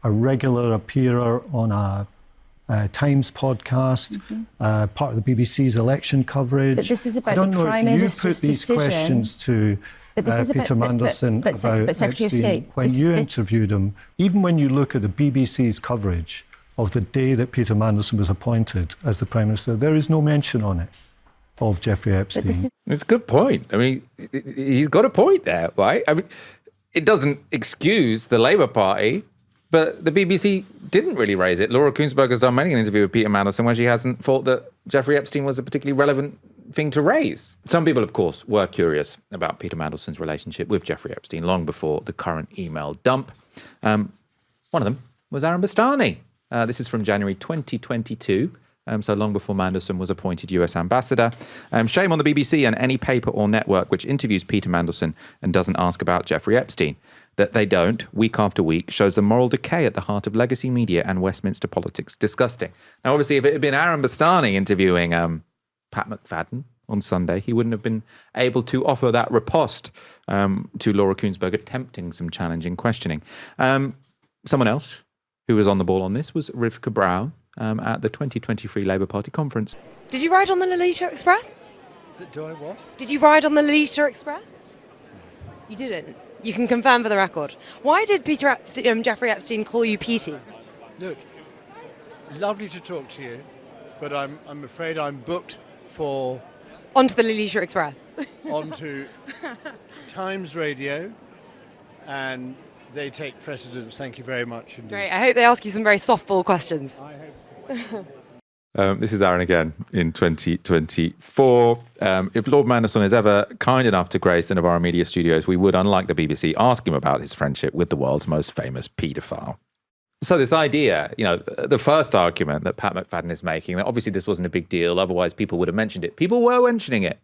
a regular appearer on a Times podcast, part of the BBC's election coverage. But this is about the Prime Minister's decision. I don't know if you put these questions to Peter Mandelson about Secretary of State, when you interviewed him. Even when you look at the BBC's coverage of the day that Peter Mandelson was appointed as the Prime Minister, there is no mention on it of Jeffrey Epstein. It's a good point. I mean, he's got a point there, right? I mean, it doesn't excuse the Labour Party, but the BBC didn't really raise it. Laura Kuenssberg has done many an interview with Peter Mandelson where she hasn't thought that Jeffrey Epstein was a particularly relevant thing to raise. Some people, of course, were curious about Peter Mandelson's relationship with Jeffrey Epstein long before the current email dump. One of them was Aaron Bastani. This is from January 2022. So long before Mandelson was appointed US ambassador. Shame on the BBC and any paper or network which interviews Peter Mandelson and doesn't ask about Jeffrey Epstein. That they don't, week after week, shows the moral decay at the heart of legacy media and Westminster politics. Disgusting. Now, obviously, if it had been Aaron Bastani interviewing Pat McFadden on Sunday, he wouldn't have been able to offer that riposte to Laura Kuenssberg, attempting some challenging questioning. Someone else who was on the ball on this was Rivka Brown, at the 2023 Labour Party conference. Did you ride on the Lolita Express? Do I what? Did you ride on the Lolita Express? You didn't. You can confirm for the record. Why did Jeffrey Epstein call you Petey? Look, lovely to talk to you, but I'm afraid I'm booked for... Onto the Lolita Express. onto Times Radio, and they take precedence. Thank you very much indeed. Great. I hope they ask you some very softball questions. I hope so. This is Aaron again in 2024. If Lord Mandelson is ever kind enough to grace the Novara Media Studios, we would, unlike the BBC, ask him about his friendship with the world's most famous paedophile. So this idea, the first argument that Pat McFadden is making, that obviously this wasn't a big deal, otherwise people would have mentioned it. People were mentioning it.